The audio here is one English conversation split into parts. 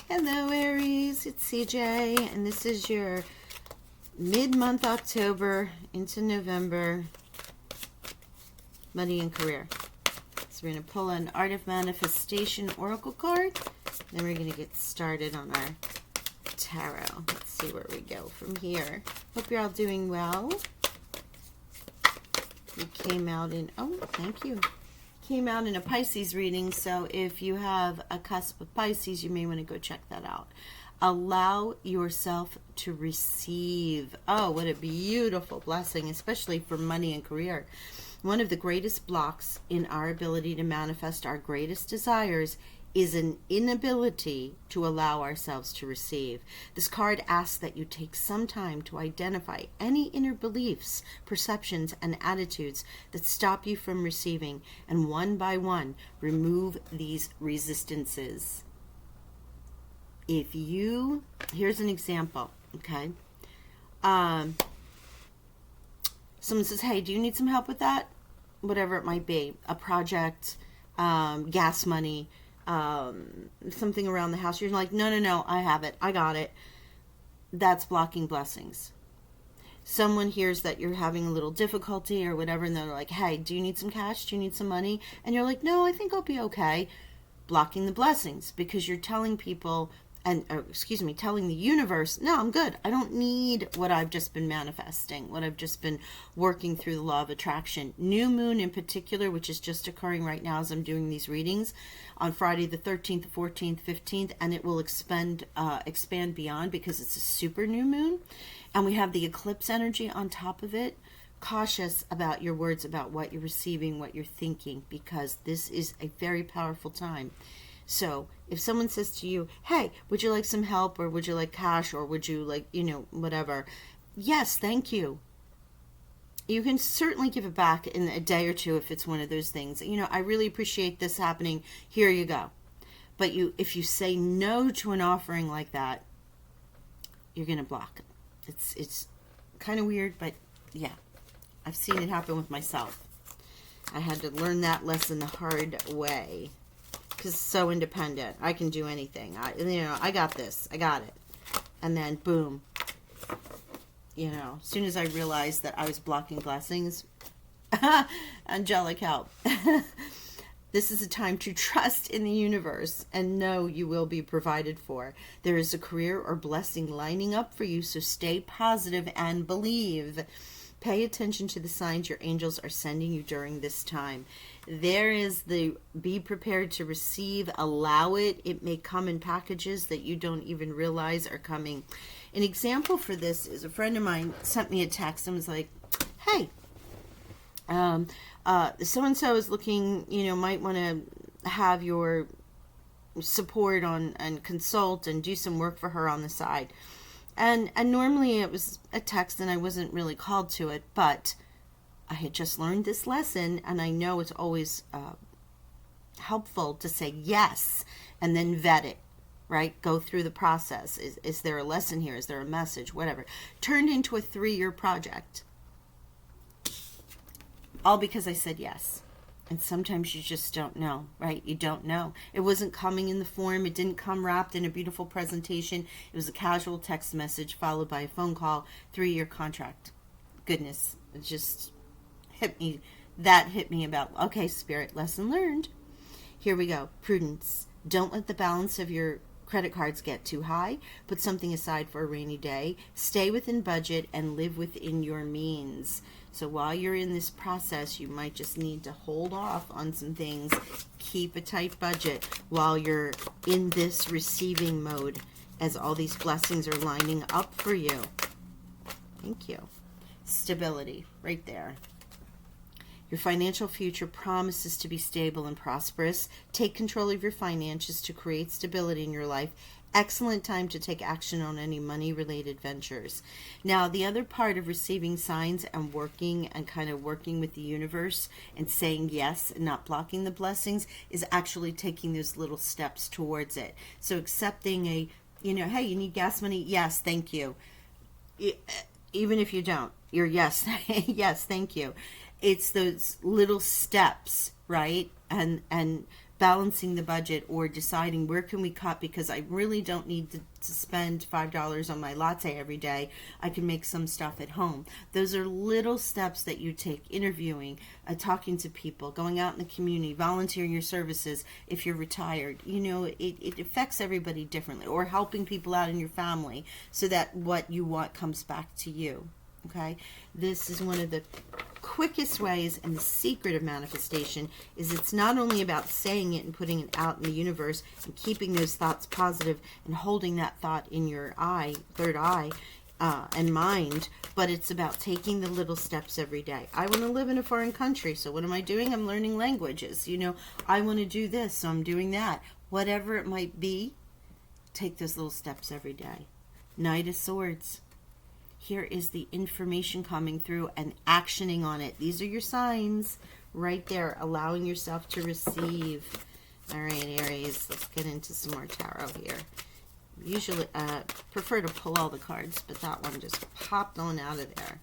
Hello Aries, it's CJ, and this is your mid-month October into November money and career. So we're going to pull an Art of Manifestation Oracle card, then we're going to get started on our tarot. Let's see where we go from here. Hope you're all doing well. We came out in, oh, thank you. Came out in a Pisces reading, so if you have a cusp of Pisces, you may want to go check that out. Allow yourself to receive. Oh, what a beautiful blessing, especially for money and career. One of the greatest blocks in our ability to manifest our greatest desires is an inability to allow ourselves to receive. This card asks that you take some time to identify any inner beliefs, perceptions, and attitudes that stop you from receiving, and one by one, remove these resistances. Here's an example, okay? Someone says, hey, do you need some help with that? Whatever it might be, a project, gas money, something around the house. You're like, no, I have it. I got it. That's blocking blessings. Someone hears that you're having a little difficulty or whatever, and they're like, hey, do you need some cash? Do you need some money? And you're like, no, I think I'll be okay. Blocking the blessings because you're telling people, telling the universe, no, I'm good. I don't need what I've just been manifesting, what I've just been working through the law of attraction. New moon in particular, which is just occurring right now as I'm doing these readings, on Friday the 13th, 14th, 15th, and it will expand beyond because it's a super new moon. And we have the eclipse energy on top of it. Cautious about your words, about what you're receiving, what you're thinking, because this is a very powerful time. So if someone says to you, hey, would you like some help, or would you like cash, or would you like, whatever? Yes, thank you. You can certainly give it back in a day or two if it's one of those things. I really appreciate this happening. Here you go. But if you say no to an offering like that, you're going to block it. It's kind of weird, but yeah, I've seen it happen with myself. I had to learn that lesson the hard way. Because it's so independent. I can do anything. I got this. I got it. And then, boom. As soon as I realized that I was blocking blessings, angelic help. This is a time to trust in the universe and know you will be provided for. There is a career or blessing lining up for you, so stay positive and believe. Pay attention to the signs your angels are sending you during this time. There is the be prepared to receive, allow it. It may come in packages that you don't even realize are coming. An example for this is a friend of mine sent me a text and was like, hey, so-and-so is looking, might want to have your support on and consult and do some work for her on the side. And normally it was a text and I wasn't really called to it, but I had just learned this lesson, and I know it's always helpful to say yes and then vet it, right? Go through the process. Is there a lesson here? Is there a message? Whatever. Turned into a 3-year project. All because I said yes. And sometimes you just don't know, right? You don't know. It wasn't coming in the form. It didn't come wrapped in a beautiful presentation. It was a casual text message followed by a phone call, 3-year contract. Goodness, it just hit me. That hit me about, okay, Spirit, lesson learned. Here we go. Prudence. Don't let the balance of your credit cards get too high. Put something aside for a rainy day. Stay within budget and live within your means. So while you're in this process, you might just need to hold off on some things. Keep a tight budget while you're in this receiving mode as all these blessings are lining up for you. Thank you. Stability, right there. Your financial future promises to be stable and prosperous. Take control of your finances to create stability in your life. Excellent time to take action on any money-related ventures. Now, the other part of receiving signs and working with the universe and saying yes and not blocking the blessings is actually taking those little steps towards it. So accepting hey, you need gas money? Yes, thank you. Even if you don't, you're yes, yes, thank you. It's those little steps, right? And balancing the budget or deciding where can we cut because I really don't need to spend $5 on my latte every day. I can make some stuff at home. Those are little steps that you take. Interviewing, talking to people, going out in the community, volunteering your services if you're retired. You know, it affects everybody differently. Or helping people out in your family so that what you want comes back to you. Okay? This is one of the quickest ways, and the secret of manifestation is it's not only about saying it and putting it out in the universe and keeping those thoughts positive and holding that thought in your third eye and mind, but it's about taking the little steps every day. I want to live in a foreign country, so what am I doing? I'm learning languages. You know, I want to do this, so I'm doing that. Whatever it might be, take those little steps every day. Knight of Swords. Here is the information coming through and actioning on it. These are your signs right there, allowing yourself to receive. All right, Aries, let's get into some more tarot here. Usually, prefer to pull all the cards, but that one just popped on out of there.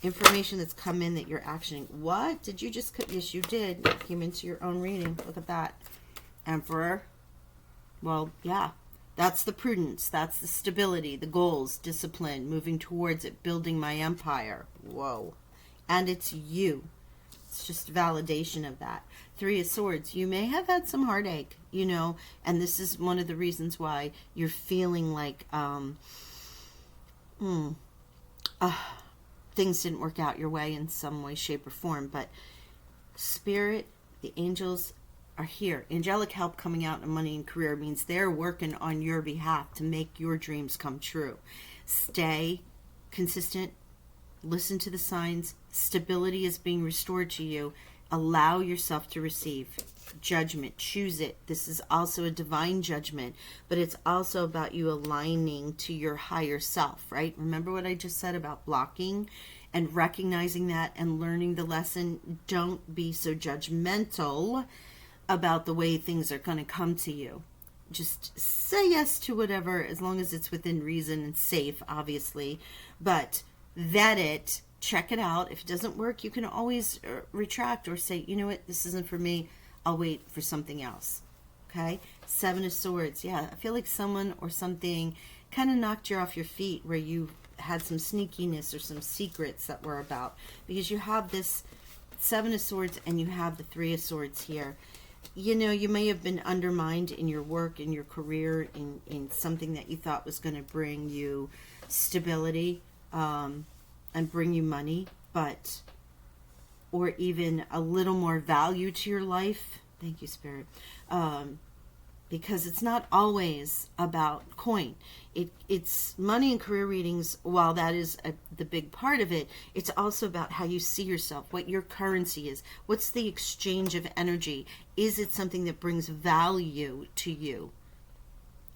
Information that's come in that you're actioning. What? Did you just... Yes, you did. You came into your own reading. Look at that. Emperor. Well, yeah. That's the prudence. That's the stability, the goals, discipline, moving towards it, building my empire. Whoa. And it's you. It's just validation of that. Three of Swords. You may have had some heartache, you know, and this is one of the reasons why you're feeling like things didn't work out your way in some way, shape, or form. But Spirit, the angels are here. Angelic help coming out in money and career means they're working on your behalf to make your dreams come true. Stay consistent. Listen to the signs. Stability is being restored to you. Allow yourself to receive judgment. Choose it. This is also a divine judgment, but it's also about you aligning to your higher self, right? Remember what I just said about blocking and recognizing that and learning the lesson. Don't be so judgmental about the way things are going to come to you. Just say yes to whatever, as long as it's within reason and safe, obviously. But vet it, check it out. If it doesn't work, you can always retract or say, you know what, this isn't for me. I'll wait for something else. Okay? Seven of Swords. Yeah, I feel like someone or something kind of knocked you off your feet where you had some sneakiness or some secrets that were about. Because you have this Seven of Swords and you have the Three of Swords here. You know, you may have been undermined in your work, in your career, in something that you thought was going to bring you stability and bring you money, but, or even a little more value to your life. Thank you, Spirit. Because it's not always about coin. It's money and career readings. While that is the big part of it, it's also about how you see yourself, what your currency is, what's the exchange of energy. Is it something that brings value to you,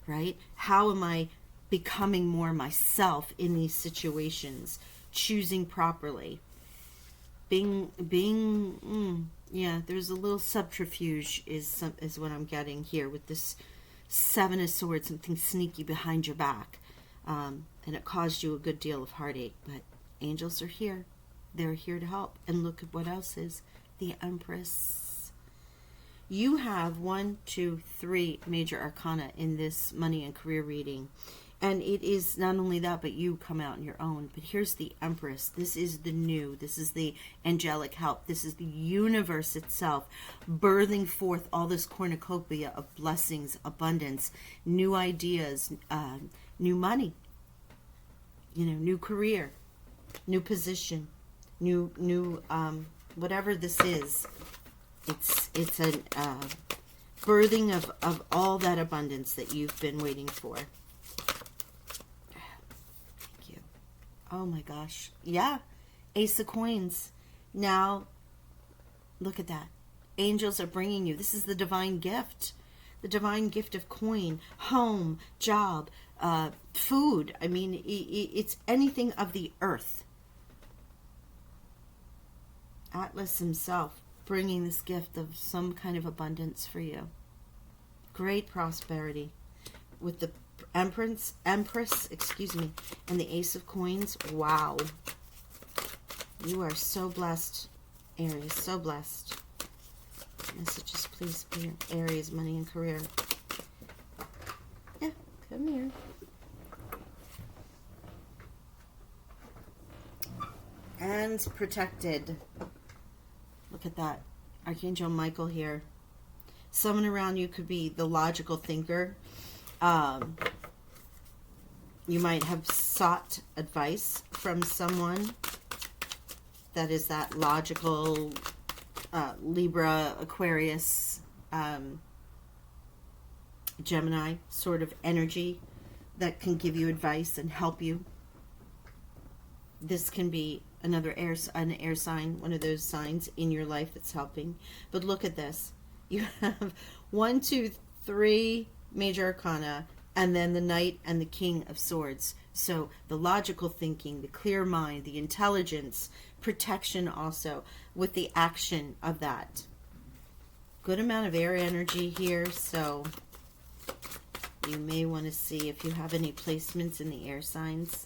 right? How am I becoming more myself in these situations, choosing properly, yeah, there's a little subterfuge is what I'm getting here with this Seven of Swords, something sneaky behind your back. And it caused you a good deal of heartache. But angels are here. They're here to help. And look at what else is. The Empress. You have 1, 2, 3 major arcana in this money and career reading. And it is not only that, but you come out on your own. But here's the Empress. This is the new. This is the angelic help. This is the universe itself birthing forth all this cornucopia of blessings, abundance, new ideas, new money, you know, new career, new position, new whatever this is. It's a birthing of all that abundance that you've been waiting for. Oh my gosh. Yeah. Ace of Coins. Now, look at that. Angels are bringing you. This is the divine gift. The divine gift of coin, home, job, food. I mean, it's anything of the earth. Atlas himself bringing this gift of some kind of abundance for you. Great prosperity. With the Empress, and the Ace of Coins. Wow. You are so blessed, Aries, so blessed. Messages, please, for your Aries, money and career. Yeah, come here. And protected. Look at that. Archangel Michael here. Someone around you could be the logical thinker. You might have sought advice from someone that is that logical Libra, Aquarius, Gemini sort of energy that can give you advice and help you. This can be an air sign, one of those signs in your life that's helping. But look at this. You have 1, 2, 3 major arcana, and then the Knight and the King of Swords. So the logical thinking, the clear mind, the intelligence, protection also, with the action of that. Good amount of air energy here, so you may want to see if you have any placements in the air signs.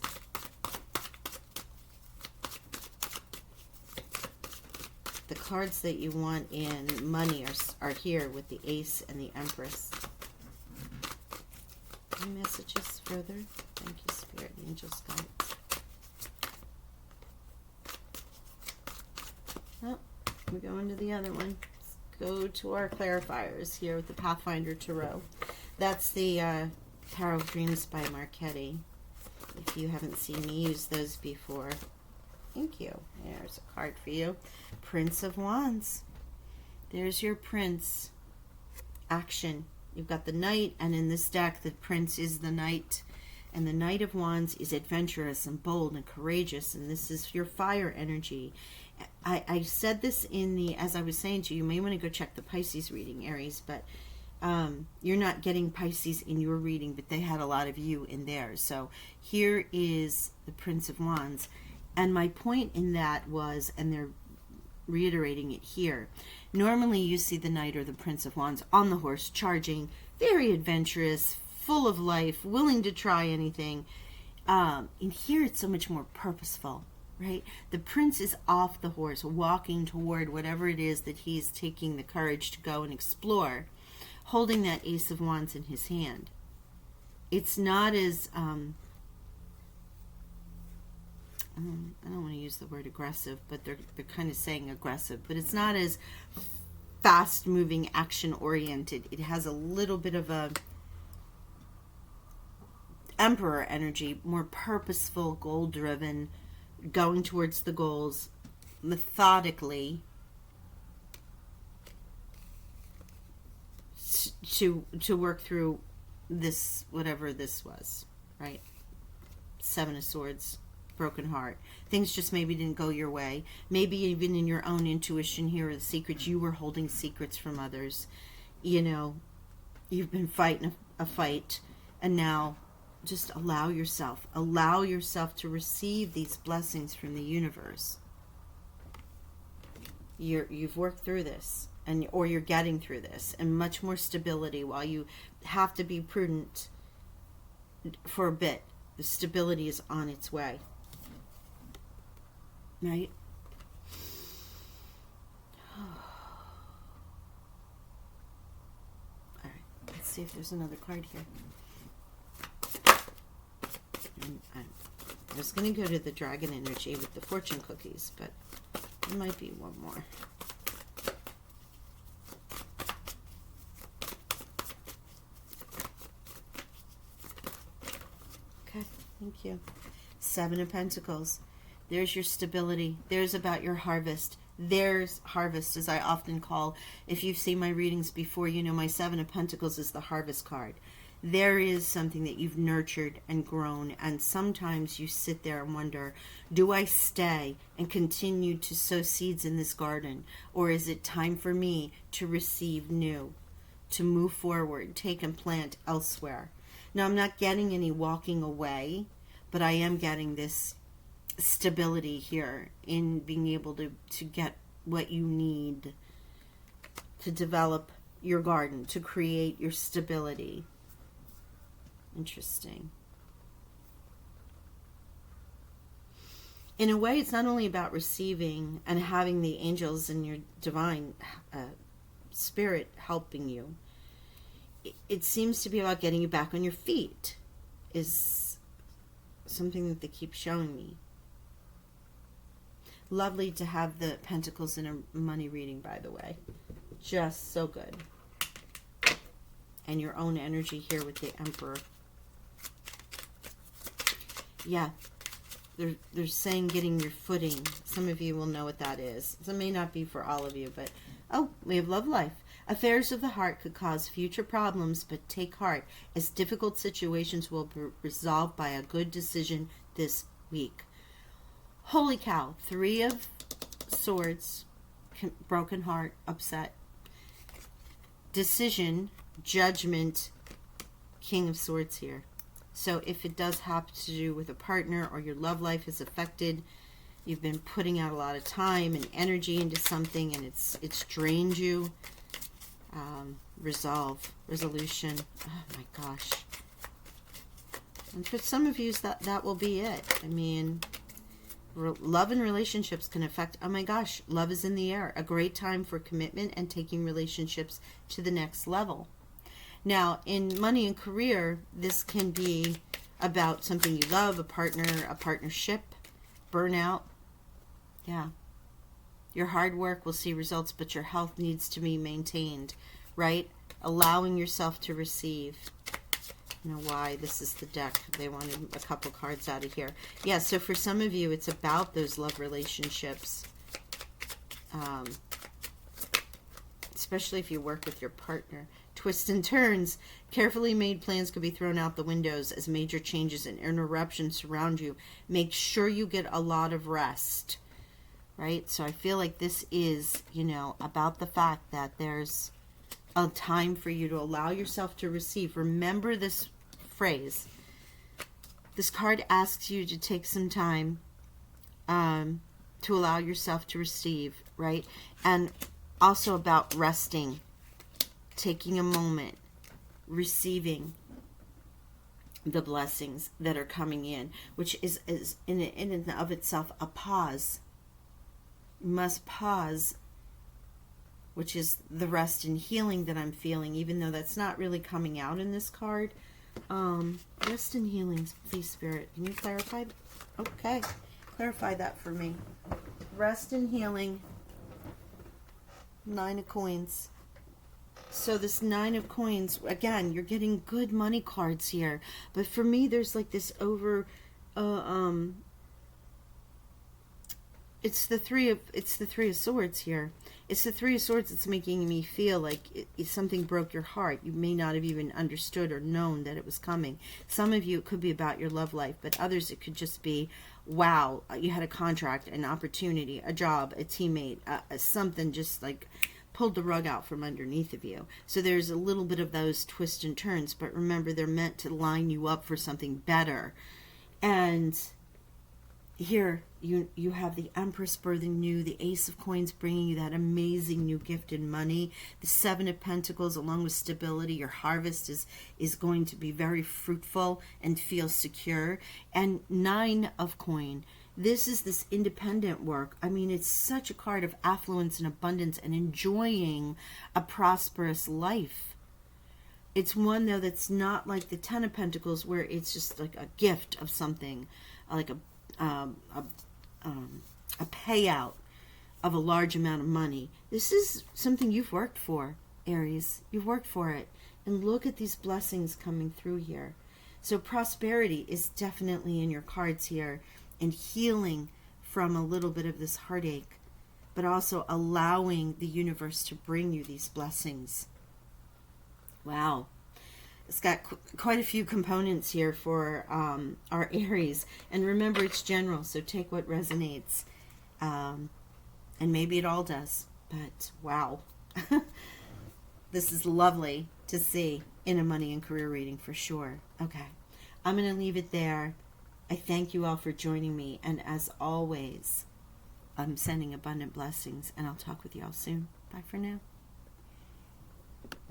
The cards that you want in money are here with the Ace and the Empress. Any messages further? Thank you, Spirit, Angels, Guides. Oh, we're going to the other one. Let's go to our clarifiers here with the Pathfinder Tarot. That's the Tarot of Dreams by Marchetti. If you haven't seen me use those before. Thank you. There's a card for you. Prince of Wands. There's your Prince. Action. You've got the Knight, and in this deck, the Prince is the Knight. And the Knight of Wands is adventurous and bold and courageous, and this is your fire energy. I said this as I was saying to you, you may want to go check the Pisces reading, Aries, but you're not getting Pisces in your reading, but they had a lot of you in theirs. So here is the Prince of Wands. And my point in that was, and they're reiterating it here, normally you see the Knight or the Prince of Wands on the horse, charging, very adventurous, full of life, willing to try anything. And here it's so much more purposeful, right? The Prince is off the horse, walking toward whatever it is that he's taking the courage to go and explore, holding that Ace of Wands in his hand. It's not as... I don't want to use the word aggressive, but they're kind of saying aggressive, but it's not as fast moving, action oriented. It has a little bit of a Emperor energy, more purposeful, goal driven, going towards the goals methodically to work through this, whatever this was, right? Seven of Swords. Broken heart. Things just maybe didn't go your way. Maybe even in your own intuition here are the secrets. You were holding secrets from others. You know, you've been fighting a fight, and now just allow yourself to receive these blessings from the universe. You've worked through this, or you're getting through this, and much more stability. While you have to be prudent for a bit, the stability is on its way. Right? Alright, let's see if there's another card here. I was going to go to the dragon energy with the fortune cookies, but there might be one more. Okay, thank you. Seven of Pentacles. There's your stability. There's about your harvest. There's harvest, as I often call. If you've seen my readings before, you know my Seven of Pentacles is the harvest card. There is something that you've nurtured and grown, and sometimes you sit there and wonder, do I stay and continue to sow seeds in this garden, or is it time for me to receive new, to move forward, take and plant elsewhere? Now, I'm not getting any walking away, but I am getting this stability here in being able to get what you need to develop your garden, to create your stability. Interesting. In a way, it's not only about receiving and having the angels and your divine spirit helping you. It seems to be about getting you back on your feet, is something that they keep showing me. Lovely to have the pentacles in a money reading, by the way. Just so good. And your own energy here with the Emperor. Yeah. They're saying getting your footing. Some of you will know what that is. So it may not be for all of you, but... Oh, we have love life. Affairs of the heart could cause future problems, but take heart, as difficult situations will be resolved by a good decision this week. Holy cow. 3 of Swords. Broken heart. Upset. Decision. Judgment. King of Swords here. So if it does have to do with a partner or your love life is affected, you've been putting out a lot of time and energy into something and it's drained you. Resolution. Oh my gosh. And for some of you, that will be it. I mean, love and relationships can affect, oh my gosh, love is in the air. A great time for commitment and taking relationships to the next level. Now, in money and career, this can be about something you love, a partner, a partnership, burnout. Yeah. Your hard work will see results, but your health needs to be maintained, right? Allowing yourself to receive. You know why this is the deck. They wanted a couple cards out of here. Yeah, so for some of you, it's about those love relationships. Especially if you work with your partner. Twists and turns. Carefully made plans could be thrown out the windows as major changes and interruptions surround you. Make sure you get a lot of rest. Right? So I feel like this is, you know, about the fact that there's a time for you to allow yourself to receive. Remember this phrase. This card asks you to take some time to allow yourself to receive, right? And also about resting, taking a moment, receiving the blessings that are coming in, which is in and of itself a pause. You must pause, which is the rest and healing that I'm feeling, even though that's not really coming out in this card. Rest and healing, please, Spirit. Can you clarify? Okay. Clarify that for me. Rest and healing. 9 of Coins. So this 9 of Coins, again, you're getting good money cards here. But for me, there's like this it's the three of Swords here. It's the 3 of Swords that's making me feel like something broke your heart. You may not have even understood or known that it was coming. Some of you, it could be about your love life, but others, it could just be, wow, you had a contract, an opportunity, a job, a teammate, something just like pulled the rug out from underneath of you. So there's a little bit of those twists and turns, but remember, they're meant to line you up for something better. And here you have the Empress birthing new, the Ace of Coins bringing you that amazing new gift in money, the 7 of Pentacles along with stability. Your harvest is going to be very fruitful and feel secure. And 9 of Coin. This is this independent work. I mean, it's such a card of affluence and abundance and enjoying a prosperous life. It's one, though, that's not like the 10 of Pentacles where it's just like a gift of something, like a payout of a large amount of money. This is something you've worked for, Aries. You've worked for it. And look at these blessings coming through here. So prosperity is definitely in your cards here, and healing from a little bit of this heartache, but also allowing the universe to bring you these blessings. Wow. It's got quite a few components here for our Aries. And remember, it's general, so take what resonates. And maybe it all does. But wow. This is lovely to see in a money and career reading for sure. Okay. I'm going to leave it there. I thank you all for joining me. And as always, I'm sending abundant blessings. And I'll talk with you all soon. Bye for now.